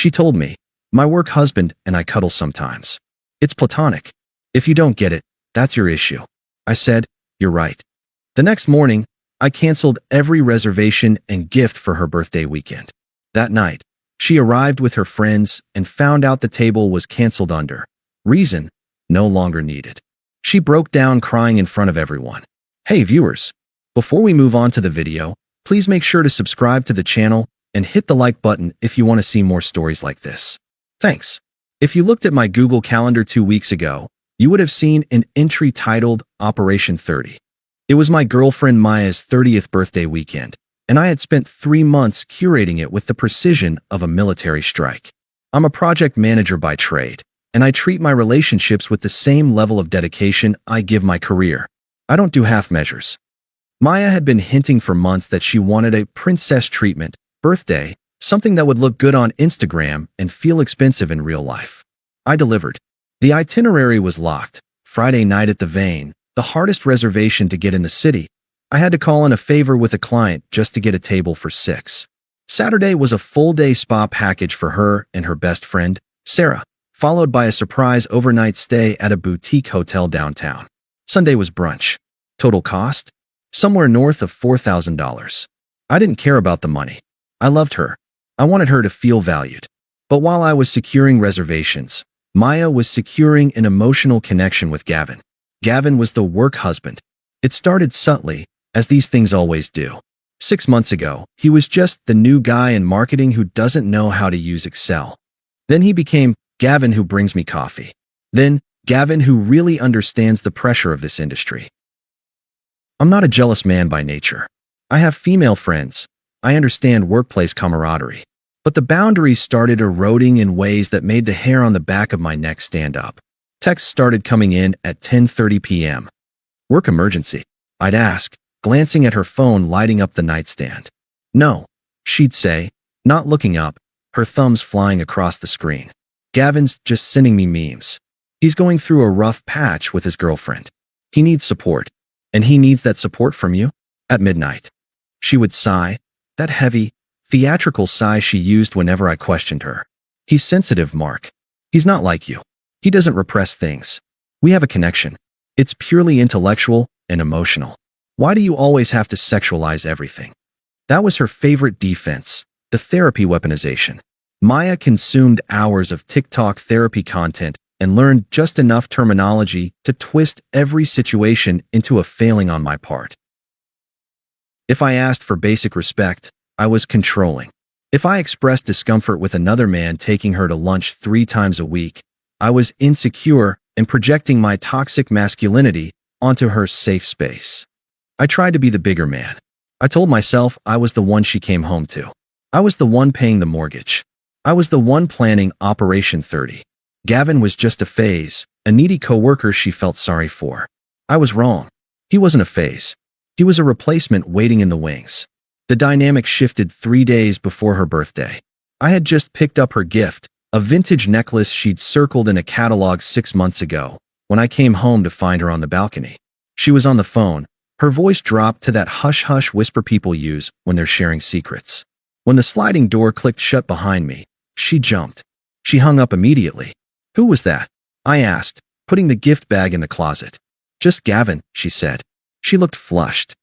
She told me, "My work husband and I cuddle sometimes. It's platonic. If you don't get it, that's your issue." I said, "You're right." The next morning, I canceled every reservation and gift for her birthday weekend. That night, she arrived with her friends and found out the table was canceled under reason no longer needed. She broke down crying in front of everyone. Hey viewers, before we move on to the video, please make sure to subscribe to the channel and hit the like button if you want to see more stories like this. Thanks. If you looked at my Google Calendar 2 weeks ago, you would have seen an entry titled Operation 30. It was my girlfriend Maya's 30th birthday weekend, and I had spent 3 months curating it with the precision of a military strike. I'm a project manager by trade, and I treat my relationships with the same level of dedication I give my career. I don't do half measures. Maya had been hinting for months that she wanted a princess treatment birthday, something that would look good on Instagram and feel expensive in real life. I delivered. The itinerary was locked. Friday night at the Vein, the hardest reservation to get in the city. I had to call in a favor with a client just to get a table for 6. Saturday was a full-day spa package for her and her best friend, Sarah, followed by a surprise overnight stay at a boutique hotel downtown. Sunday was brunch. Total cost? Somewhere north of $4,000. I didn't care about the money. I loved her. I wanted her to feel valued. But while I was securing reservations, Maya was securing an emotional connection with Gavin. Gavin was the work husband. It started subtly, as these things always do. 6 months ago, he was just the new guy in marketing who doesn't know how to use Excel. Then he became Gavin who brings me coffee. Then, Gavin who really understands the pressure of this industry. I'm not a jealous man by nature. I have female friends. I understand workplace camaraderie. But the boundaries started eroding in ways that made the hair on the back of my neck stand up. Texts started coming in at 10:30 p.m. Work emergency? I'd ask, glancing at her phone lighting up the nightstand. No, she'd say, not looking up, her thumbs flying across the screen. Gavin's just sending me memes. He's going through a rough patch with his girlfriend. He needs support. And he needs that support from you? At midnight. She would sigh, that heavy, theatrical sigh she used whenever I questioned her. He's sensitive, Mark. He's not like you. He doesn't repress things. We have a connection. It's purely intellectual and emotional. Why do you always have to sexualize everything? That was her favorite defense, the therapy weaponization. Maya consumed hours of TikTok therapy content and learned just enough terminology to twist every situation into a failing on my part. If I asked for basic respect, I was controlling. If I expressed discomfort with another man taking her to lunch 3 times a week, I was insecure and projecting my toxic masculinity onto her safe space. I tried to be the bigger man. I told myself I was the one she came home to. I was the one paying the mortgage. I was the one planning Operation 30. Gavin was just a phase, a needy coworker she felt sorry for. I was wrong. He wasn't a phase. He was a replacement waiting in the wings. The dynamic shifted 3 days before her birthday. I had just picked up her gift, a vintage necklace she'd circled in a catalog 6 months ago, when I came home to find her on the balcony. She was on the phone. Her voice dropped to that hush-hush whisper people use when they're sharing secrets. When the sliding door clicked shut behind me, she jumped. She hung up immediately. Who was that? I asked, putting the gift bag in the closet. Just Gavin, she said. She looked flushed.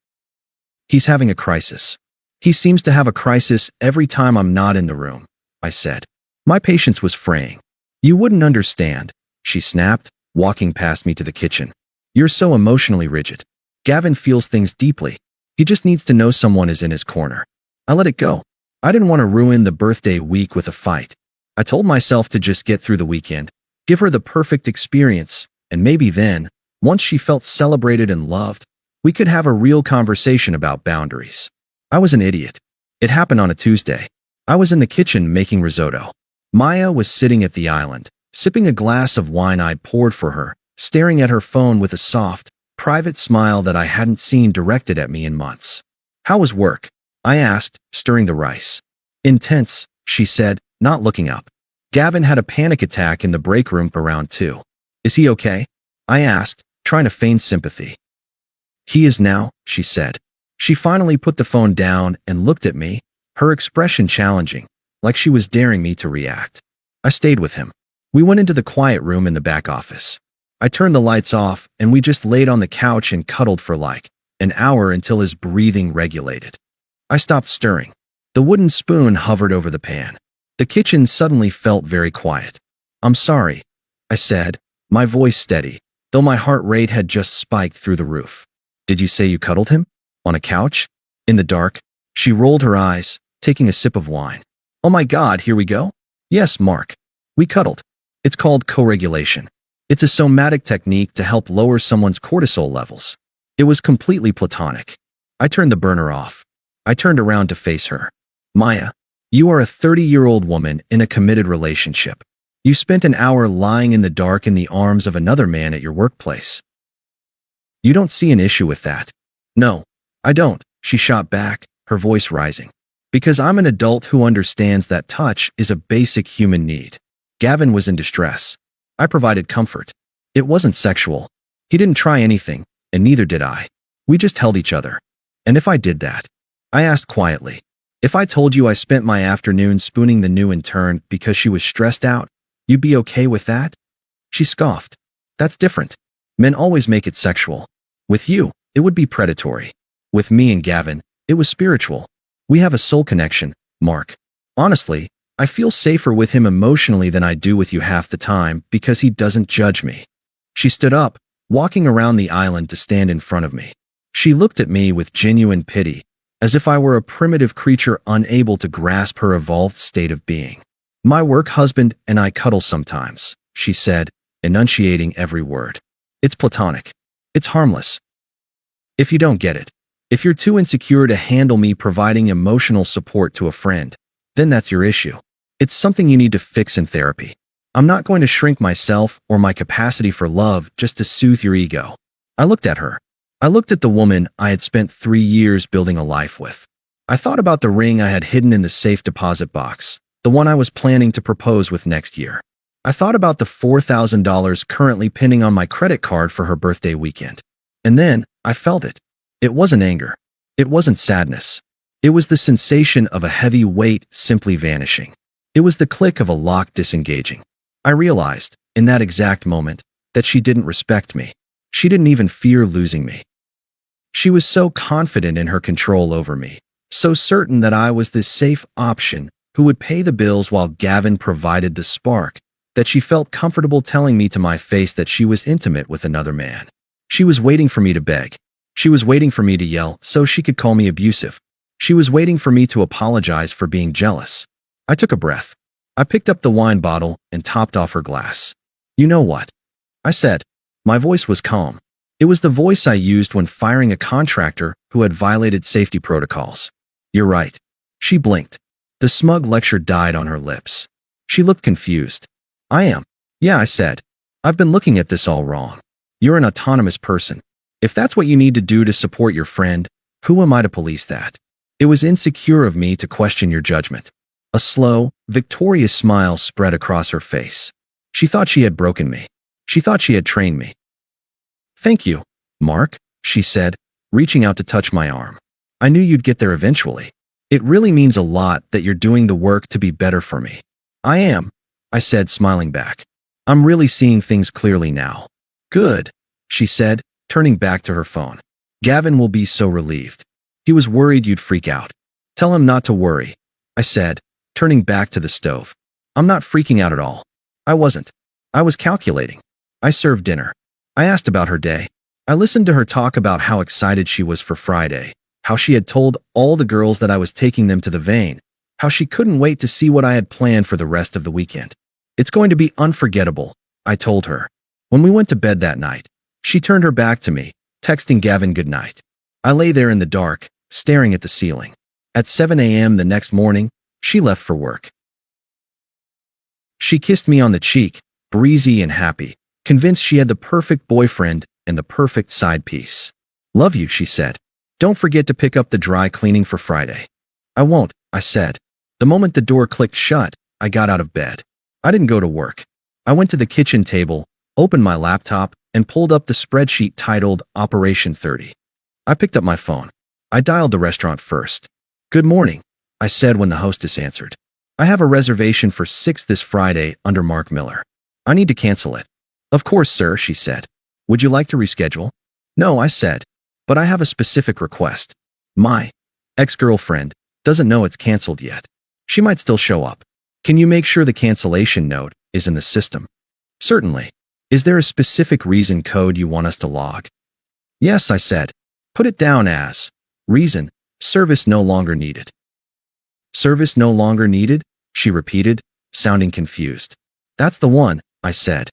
He's having a crisis. He seems to have a crisis every time I'm not in the room, I said. My patience was fraying. You wouldn't understand, she snapped, walking past me to the kitchen. You're so emotionally rigid. Gavin feels things deeply. He just needs to know someone is in his corner. I let it go. I didn't want to ruin the birthday week with a fight. I told myself to just get through the weekend, give her the perfect experience, and maybe then, once she felt celebrated and loved, we could have a real conversation about boundaries. I was an idiot. It happened on a Tuesday. I was in the kitchen making risotto. Maya was sitting at the island, sipping a glass of wine I'd poured for her, staring at her phone with a soft, private smile that I hadn't seen directed at me in months. How was work? I asked, stirring the rice. Intense, she said, not looking up. Gavin had a panic attack in the break room around 2. Is he okay? I asked, trying to feign sympathy. He is now, she said. She finally put the phone down and looked at me, her expression challenging. like she was daring me to react. I stayed with him. We went into the quiet room in the back office. I turned the lights off, and we just laid on the couch and cuddled for like an hour until his breathing regulated. I stopped stirring. The wooden spoon hovered over the pan. The kitchen suddenly felt very quiet. "I'm sorry," I said, my voice steady, though my heart rate had just spiked through the roof. "Did you say you cuddled him? On a couch? In the dark?" She rolled her eyes, taking a sip of wine. "Oh my God, here we go?" "Yes, Mark. We cuddled. It's called co-regulation. It's a somatic technique to help lower someone's cortisol levels. It was completely platonic." I turned the burner off. I turned around to face her. "Maya, you are a 30-year-old woman in a committed relationship. You spent an hour lying in the dark in the arms of another man at your workplace. You don't see an issue with that." "No, I don't," she shot back, her voice rising. "Because I'm an adult who understands that touch is a basic human need." Gavin was in distress. I provided comfort. It wasn't sexual. He didn't try anything, and neither did I. We just held each other. "And if I did that?" I asked quietly. "If I told you I spent my afternoon spooning the new intern because she was stressed out, you'd be okay with that?" She scoffed. "That's different. Men always make it sexual. With you, it would be predatory. With me and Gavin, it was spiritual. We have a soul connection, Mark. Honestly, I feel safer with him emotionally than I do with you half the time because he doesn't judge me." She stood up, walking around the island to stand in front of me. She looked at me with genuine pity, as if I were a primitive creature unable to grasp her evolved state of being. "My work husband and I cuddle sometimes," she said, enunciating every word. "It's platonic. It's harmless. If you don't get it, if you're too insecure to handle me providing emotional support to a friend, then that's your issue. It's something you need to fix in therapy. I'm not going to shrink myself or my capacity for love just to soothe your ego." I looked at her. I looked at the woman I had spent 3 years building a life with. I thought about the ring I had hidden in the safe deposit box, the one I was planning to propose with next year. I thought about the $4,000 currently pinning on my credit card for her birthday weekend. And then I felt it. It wasn't anger. It wasn't sadness. It was the sensation of a heavy weight simply vanishing. It was the click of a lock disengaging. I realized, in that exact moment, that she didn't respect me. She didn't even fear losing me. She was so confident in her control over me, so certain that I was this safe option who would pay the bills while Gavin provided the spark, that she felt comfortable telling me to my face that she was intimate with another man. She was waiting for me to beg. She was waiting for me to yell so she could call me abusive. She was waiting for me to apologize for being jealous. I took a breath. I picked up the wine bottle and topped off her glass. "You know what?" I said. My voice was calm. It was the voice I used when firing a contractor who had violated safety protocols. "You're right." She blinked. The smug lecture died on her lips. She looked confused. "I am." "Yeah," I said. "I've been looking at this all wrong. You're an autonomous person. If that's what you need to do to support your friend, who am I to police that? It was insecure of me to question your judgment." A slow, victorious smile spread across her face. She thought she had broken me. She thought she had trained me. "Thank you, Mark," she said, reaching out to touch my arm. "I knew you'd get there eventually. It really means a lot that you're doing the work to be better for me." "I am," I said, smiling back. "I'm really seeing things clearly now." "Good," she said, turning back to her phone. "Gavin will be so relieved. He was worried you'd freak out." "Tell him not to worry," I said, turning back to the stove. "I'm not freaking out at all." I wasn't. I was calculating. I served dinner. I asked about her day. I listened to her talk about how excited she was for Friday, how she had told all the girls that I was taking them to the vein, how she couldn't wait to see what I had planned for the rest of the weekend. "It's going to be unforgettable," I told her. When we went to bed that night, she turned her back to me, texting Gavin goodnight. I lay there in the dark, staring at the ceiling. At 7 a.m. the next morning, she left for work. She kissed me on the cheek, breezy and happy, convinced she had the perfect boyfriend and the perfect side piece. "Love you," she said. "Don't forget to pick up the dry cleaning for Friday." "I won't," I said. The moment the door clicked shut, I got out of bed. I didn't go to work. I went to the kitchen table, opened my laptop, and pulled up the spreadsheet titled Operation 30. I picked up my phone. I dialed the restaurant first. "Good morning," I said when the hostess answered. I have a reservation for 6 this Friday under Mark Miller. I need to cancel it. Of course, sir, she said. Would you like to reschedule? No, I said. But I have a specific request. My ex-girlfriend doesn't know it's canceled yet. She might still show up. Can you make sure the cancellation note is in the system? Certainly. Is there a specific reason code you want us to log? Yes, I said. Put it down as reason, service no longer needed. Service no longer needed? She repeated, sounding confused. That's the one, I said.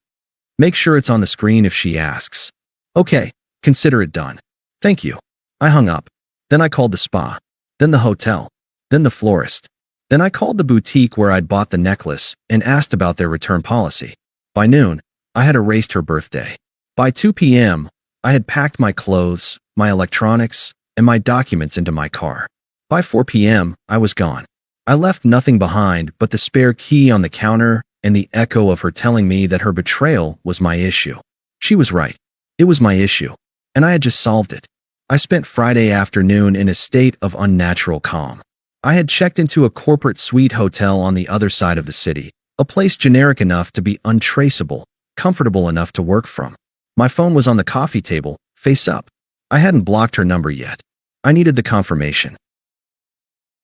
Make sure it's on the screen if she asks. Okay, consider it done. Thank you. I hung up. Then I called the spa. Then the hotel. Then the florist. Then I called the boutique where I'd bought the necklace and asked about their return policy. By noon, I had erased her birthday. By 2 p.m., I had packed my clothes, my electronics, and my documents into my car. By 4 p.m., I was gone. I left nothing behind but the spare key on the counter and the echo of her telling me that her betrayal was my issue. She was right. It was my issue, and I had just solved it. I spent Friday afternoon in a state of unnatural calm. I had checked into a corporate suite hotel on the other side of the city, a place generic enough to be untraceable, comfortable enough to work from. My phone was on the coffee table, face up. I hadn't blocked her number yet. I needed the confirmation.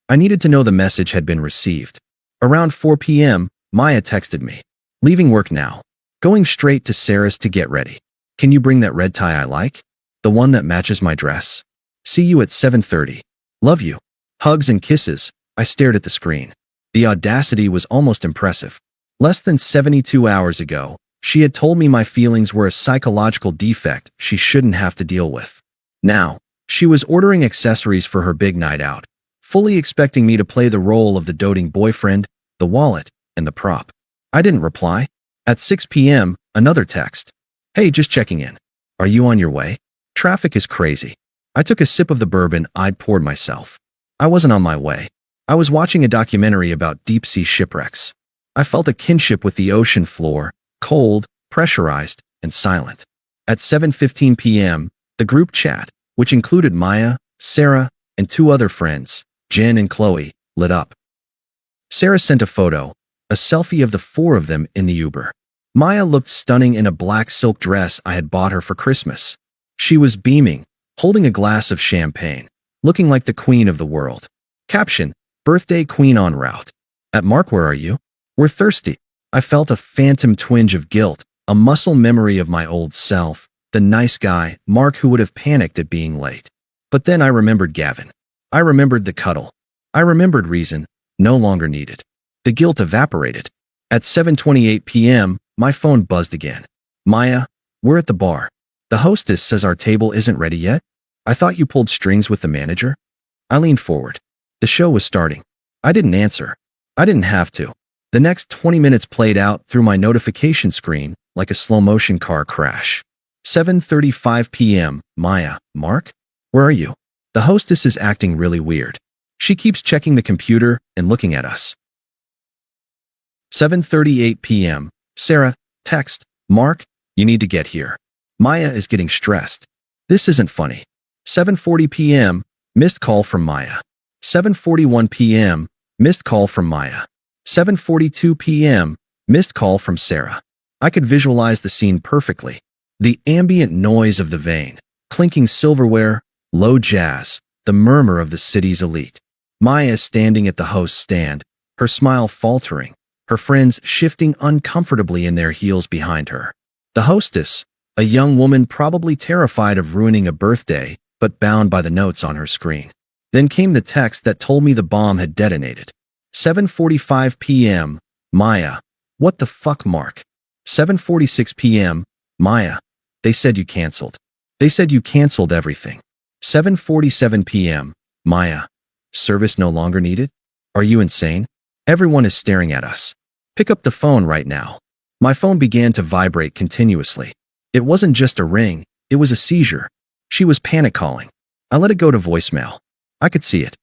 I needed to know the message had been received. Around 4 p.m., Maya texted me. Leaving work now. Going straight to Sarah's to get ready. Can you bring that red tie I like? The one that matches my dress? See you at 7:30. Love you. Hugs and kisses. I stared at the screen. The audacity was almost impressive. Less than 72 hours ago, she had told me my feelings were a psychological defect she shouldn't have to deal with. Now, she was ordering accessories for her big night out, fully expecting me to play the role of the doting boyfriend, the wallet, and the prop. I didn't reply. At 6 p.m., another text. Hey, just checking in. Are you on your way? Traffic is crazy. I took a sip of the bourbon I'd poured myself. I wasn't on my way. I was watching a documentary about deep-sea shipwrecks. I felt a kinship with the ocean floor, cold, pressurized, and silent. At 7:15 p.m., the group chat, which included Maya, Sarah, and 2 other friends, Jen and Qley, lit up. Sarah sent a photo, a selfie of the 4 of them in the Uber. Maya looked stunning in a black silk dress I had bought her for Christmas. She was beaming, holding a glass of champagne, looking like the queen of the world. Caption, birthday queen en route. At Mark, where are you? We're thirsty. I felt a phantom twinge of guilt, a muscle memory of my old self, the nice guy, Mark, who would have panicked at being late. But then I remembered Gavin. I remembered the cuddle. I remembered reason, no longer needed. The guilt evaporated. At 7:28 p.m., my phone buzzed again. Maya, we're at the bar. The hostess says our table isn't ready yet. I thought you pulled strings with the manager. I leaned forward. The show was starting. I didn't answer. I didn't have to. The next 20 minutes played out through my notification screen like a slow-motion car crash. 7:35 p.m. Maya, Mark? Where are you? The hostess is acting really weird. She keeps checking the computer and looking at us. 7:38 p.m. Sarah, text, Mark, you need to get here. Maya is getting stressed. This isn't funny. 7:40 p.m. Missed call from Maya. 7:41 p.m. Missed call from Maya. 7:42 p.m. Missed call from Sarah. I could visualize the scene perfectly. The ambient noise of the vein, clinking silverware, low jazz, the murmur of the city's elite. Maya standing at the host's stand, her smile faltering, her friends shifting uncomfortably in their heels behind her. The hostess, a young woman probably terrified of ruining a birthday, but bound by the notes on her screen. Then came the text that told me the bomb had detonated. 7:45 p.m. Maya, what the fuck, Mark? 7:46 p.m. Maya, they said you canceled. They said you canceled everything. 7:47 p.m. Maya, service no longer needed? Are you insane? Everyone is staring at us. Pick up the phone right now. My phone began to vibrate continuously. It wasn't just a ring, it was a seizure. She was panic calling. I let it go to voicemail. I could see it.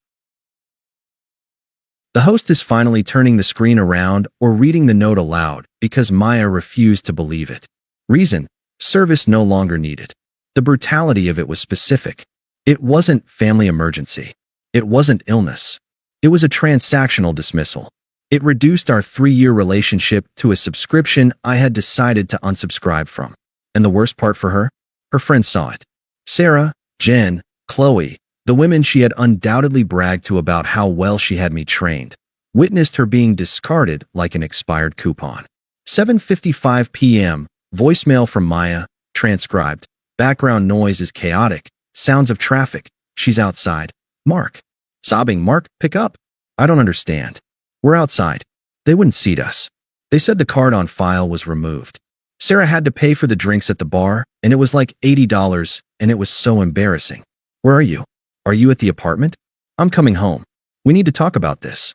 The host is finally turning the screen around or reading the note aloud because Maya refused to believe it. Reason, service no longer needed. The brutality of it was specific. It wasn't family emergency. It wasn't illness. It was a transactional dismissal. It reduced our 3-year relationship to a subscription I had decided to unsubscribe from. And the worst part for her? Her friends saw it. Sarah, Jen, Qley, the women she had undoubtedly bragged to about how well she had me trained, witnessed her being discarded like an expired coupon. 7:55 p.m. Voicemail from Maya, transcribed. Background noise is chaotic. Sounds of traffic. She's outside. Mark. Sobbing. Mark, pick up. I don't understand. We're outside. They wouldn't seat us. They said the card on file was removed. Sarah had to pay for the drinks at the bar, and it was like $80, and it was so embarrassing. Where are you? Are you at the apartment? I'm coming home. We need to talk about this.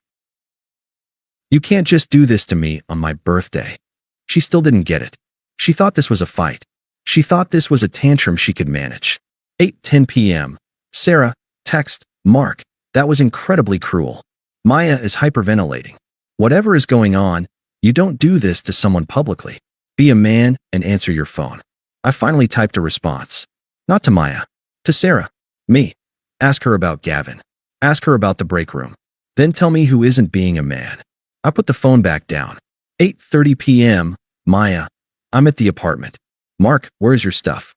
You can't just do this to me on my birthday. She still didn't get it. She thought this was a fight. She thought this was a tantrum she could manage. 8:10 p.m. Sarah, text, Mark, that was incredibly cruel. Maya is hyperventilating. Whatever is going on, you don't do this to someone publicly. Be a man and answer your phone. I finally typed a response. Not to Maya. To Sarah. Me. Ask her about Gavin. Ask her about the break room. Then tell me who isn't being a man. I put the phone back down. 8:30 p.m. Maya. I'm at the apartment. Mark, where's your stuff?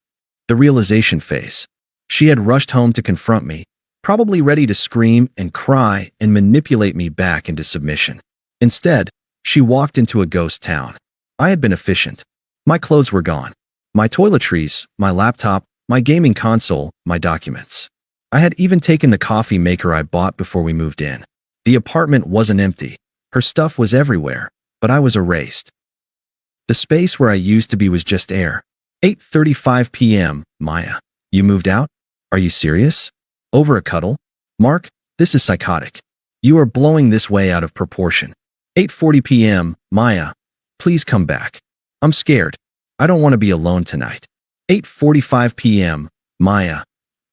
The realization phase. She had rushed home to confront me, probably ready to scream and cry and manipulate me back into submission. Instead, she walked into a ghost town. I had been efficient. My clothes were gone. My toiletries, my laptop, my gaming console, my documents. I had even taken the coffee maker I bought before we moved in. The apartment wasn't empty. Her stuff was everywhere, but I was erased. The space where I used to be was just air. 8:35 p.m. Maya. You moved out? Are you serious? Over a cuddle? Mark, this is psychotic. You are blowing this way out of proportion. 8:40 p.m. Maya. Please come back. I'm scared. I don't want to be alone tonight. 8:45 p.m. Maya.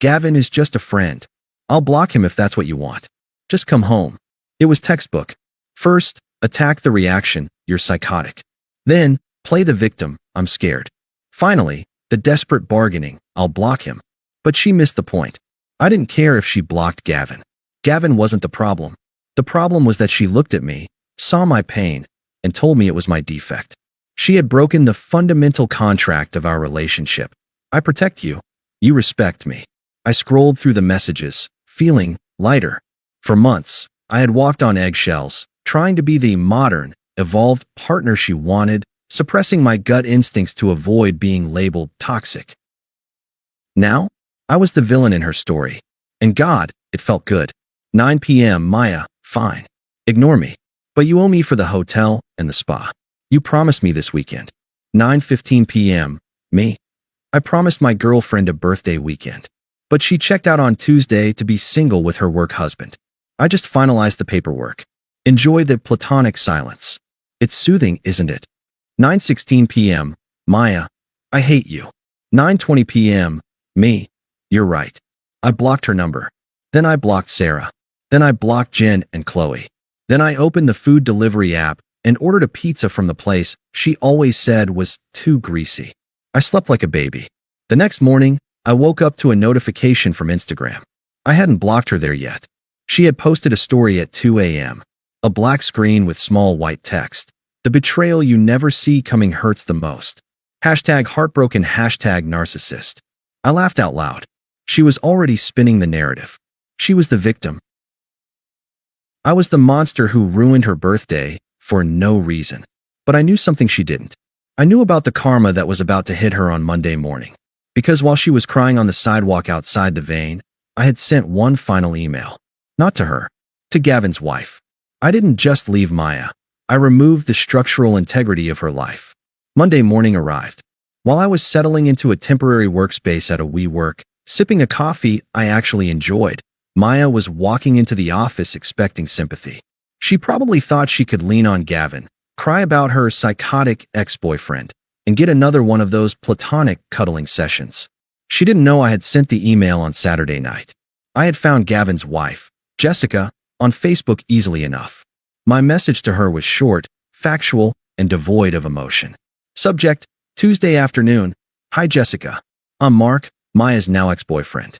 Gavin is just a friend. I'll block him if that's what you want. Just come home. It was textbook. First, attack the reaction, you're psychotic. Then, play the victim, I'm scared. Finally, the desperate bargaining, I'll block him. But she missed the point. I didn't care if she blocked Gavin. Gavin wasn't the problem. The problem was that she looked at me, saw my pain, and told me it was my defect. She had broken the fundamental contract of our relationship. I protect you. You respect me. I scrolled through the messages, feeling lighter. For months, I had walked on eggshells, trying to be the modern, evolved partner she wanted, suppressing my gut instincts to avoid being labeled toxic. Now, I was the villain in her story. And God, it felt good. 9 p.m. Maya, fine. Ignore me. But you owe me for the hotel and the spa. You promised me this weekend. 9:15 p.m. Me. I promised my girlfriend a birthday weekend. But she checked out on Tuesday to be single with her work husband. I just finalized the paperwork. Enjoy the platonic silence. It's soothing, isn't it? 9:16 p.m. Maya. I hate you. 9:20 p.m. Me. You're right. I blocked her number. Then I blocked Sarah. Then I blocked Jen and Qley. Then I opened the food delivery app and ordered a pizza from the place she always said was too greasy. I slept like a baby. The next morning, I woke up to a notification from Instagram. I hadn't blocked her there yet. She had posted a story at 2 a.m. A black screen with small white text. The betrayal you never see coming hurts the most. Hashtag heartbroken, hashtag narcissist. I laughed out loud. She was already spinning the narrative. She was the victim. I was the monster who ruined her birthday for no reason. But I knew something she didn't. I knew about the karma that was about to hit her on Monday morning. Because while she was crying on the sidewalk outside the vein, I had sent one final email. Not to her. To Gavin's wife. I didn't just leave Maya. I removed the structural integrity of her life. Monday morning arrived. While I was settling into a temporary workspace at a WeWork, sipping a coffee I actually enjoyed, Maya was walking into the office expecting sympathy. She probably thought she could lean on Gavin, cry about her psychotic ex-boyfriend, and get another one of those platonic cuddling sessions. She didn't know I had sent the email on Saturday night. I had found Gavin's wife, Jessica, on Facebook easily enough. My message to her was short, factual, and devoid of emotion. Subject, Tuesday afternoon. Hi Jessica. I'm Mark, Maya's now ex-boyfriend.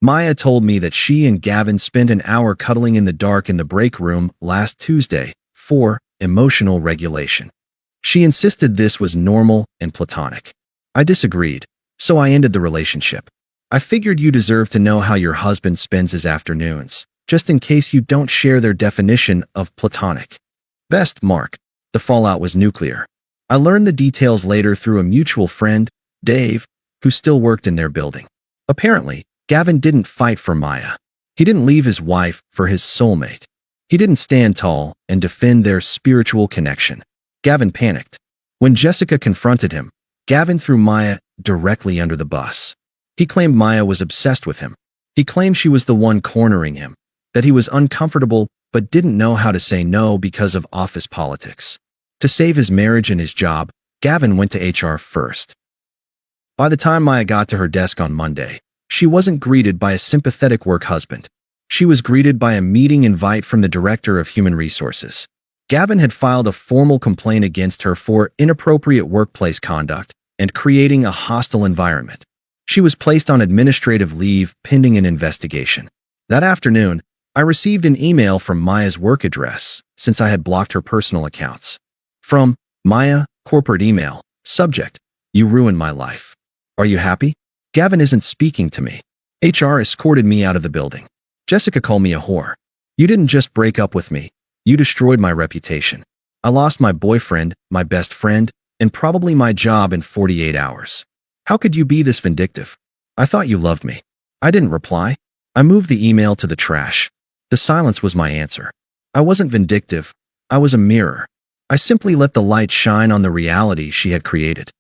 Maya told me that she and Gavin spent an hour cuddling in the dark in the break room last Tuesday for emotional regulation. She insisted this was normal and platonic. I disagreed, so I ended the relationship. I figured you deserve to know how your husband spends his afternoons, just in case you don't share their definition of platonic. Best, Mark. The fallout was nuclear. I learned the details later through a mutual friend, Dave, who still worked in their building. Apparently, Gavin didn't fight for Maya. He didn't leave his wife for his soulmate. He didn't stand tall and defend their spiritual connection. Gavin panicked. When Jessica confronted him, Gavin threw Maya directly under the bus. He claimed Maya was obsessed with him. He claimed she was the one cornering him, that he was uncomfortable but didn't know how to say no because of office politics. To save his marriage and his job, Gavin went to HR first. By the time Maya got to her desk on Monday, she wasn't greeted by a sympathetic work husband. She was greeted by a meeting invite from the Director of Human Resources. Gavin had filed a formal complaint against her for inappropriate workplace conduct and creating a hostile environment. She was placed on administrative leave pending an investigation. That afternoon, I received an email from Maya's work address since I had blocked her personal accounts. From Maya, corporate email, subject, "You ruined my life. Are you happy? Gavin isn't speaking to me. HR escorted me out of the building. Jessica called me a whore. You didn't just break up with me. You destroyed my reputation. I lost my boyfriend, my best friend, and probably my job in 48 hours. How could you be this vindictive? I thought you loved me." I didn't reply. I moved the email to the trash. The silence was my answer. I wasn't vindictive. I was a mirror. I simply let the light shine on the reality she had created.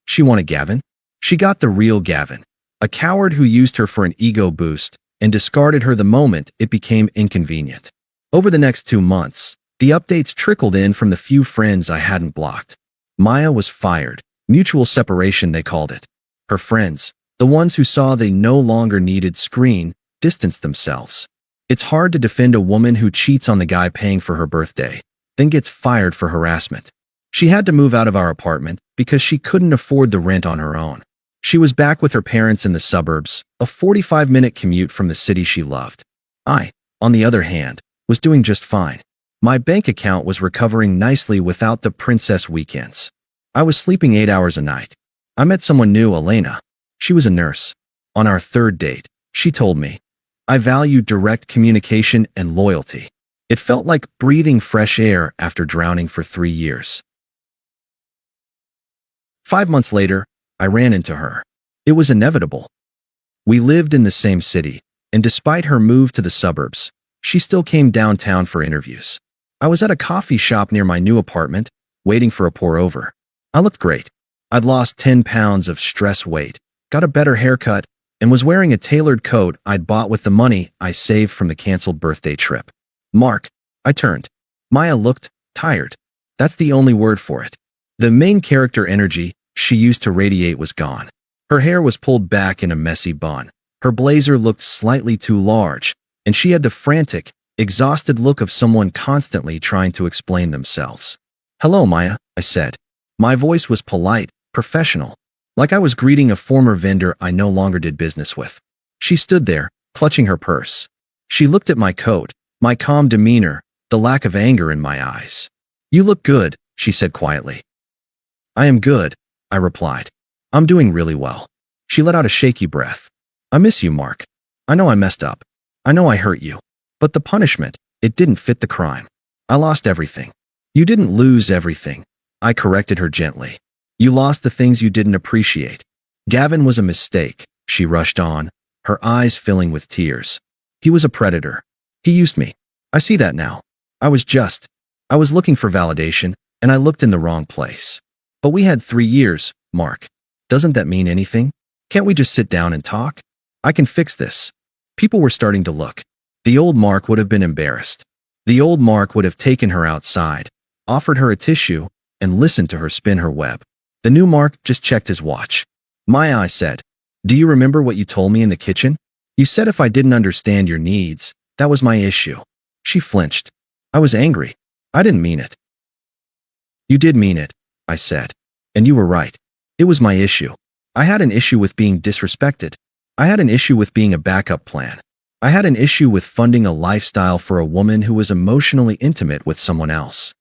She wanted Gavin. She got the real Gavin, a coward who used her for an ego boost and discarded her the moment it became inconvenient. Over the next 2 months, the updates trickled in from the few friends I hadn't blocked. Maya was fired. Mutual separation, they called it. Her friends, the ones who saw they no longer needed screen, distanced themselves. It's hard to defend a woman who cheats on the guy paying for her birthday, then gets fired for harassment. She had to move out of our apartment because she couldn't afford the rent on her own. She was back with her parents in the suburbs, a 45-minute commute from the city she loved. I, on the other hand, was doing just fine. My bank account was recovering nicely without the princess weekends. I was sleeping 8 hours a night. I met someone new, Elena. She was a nurse. On our third date, she told me, "I value direct communication and loyalty." It felt like breathing fresh air after drowning for 3 years. 5 months later, I ran into her. It was inevitable. We lived in the same city, and despite her move to the suburbs, she still came downtown for interviews. I was at a coffee shop near my new apartment, waiting for a pour-over. I looked great. I'd lost 10 pounds of stress weight, got a better haircut, and was wearing a tailored coat I'd bought with the money I saved from the canceled birthday trip. "Mark," I turned. Maya looked tired. That's the only word for it. The main character energy she used to radiate was gone. Her hair was pulled back in a messy bun. Her blazer looked slightly too large, and she had the frantic, exhausted look of someone constantly trying to explain themselves. "Hello, Maya," I said. My voice was polite, professional, like I was greeting a former vendor I no longer did business with. She stood there, clutching her purse. She looked at my coat, my calm demeanor, the lack of anger in my eyes. "You look good," she said quietly. "I am good," I replied. "I'm doing really well." She let out a shaky breath. "I miss you, Mark. I know I messed up. I know I hurt you. But the punishment, it didn't fit the crime. I lost everything." "You didn't lose everything," I corrected her gently. "You lost the things you didn't appreciate." "Gavin was a mistake," she rushed on, her eyes filling with tears. "He was a predator. He used me. I see that now. I was looking for validation, and I looked in the wrong place. But we had 3 years, Mark. Doesn't that mean anything? Can't we just sit down and talk? I can fix this." People were starting to look. The old Mark would have been embarrassed. The old Mark would have taken her outside, offered her a tissue, and listened to her spin her web. The new Mark just checked his watch. "Maya," I said, "do you remember what you told me in the kitchen? You said if I didn't understand your needs, that was my issue." She flinched. I was angry. I didn't mean it. "You did mean it," I said. "And you were right. It was my issue. I had an issue with being disrespected. I had an issue with being a backup plan. I had an issue with funding a lifestyle for a woman who was emotionally intimate with someone else.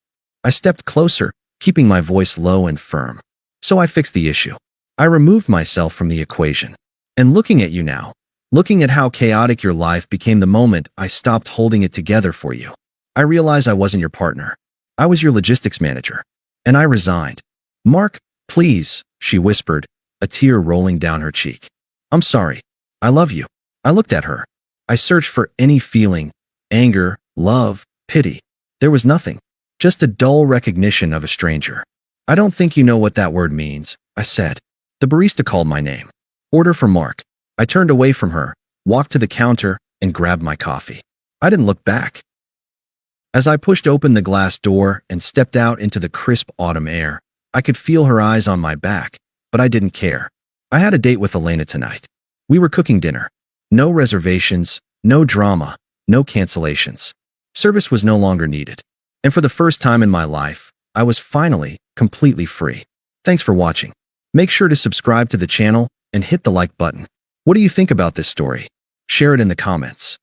I stepped closer, keeping my voice low and firm. So I fixed the issue. I removed myself from the equation. And looking at you now, looking at how chaotic your life became the moment I stopped holding it together for you, I realized I wasn't your partner. I was your logistics manager. And I resigned. Mark, please, she whispered, a tear rolling down her cheek. I'm sorry. I love you. I looked at her. I searched for any feeling, anger, love, pity. There was nothing. Just a dull recognition of a stranger. I don't think you know what that word means, I said. The barista called my name. Order for Mark. I turned away from her, walked to the counter, and grabbed my coffee. I didn't look back. As I pushed open the glass door and stepped out into the crisp autumn air, I could feel her eyes on my back, but I didn't care. I had a date with Elena tonight. We were cooking dinner. No reservations, no drama, no cancellations. Service was no longer needed. And for the first time in my life, I was finally completely free. Thanks for watching. Make sure to subscribe to the channel and hit the like button. What do you think about this story? Share it in the comments.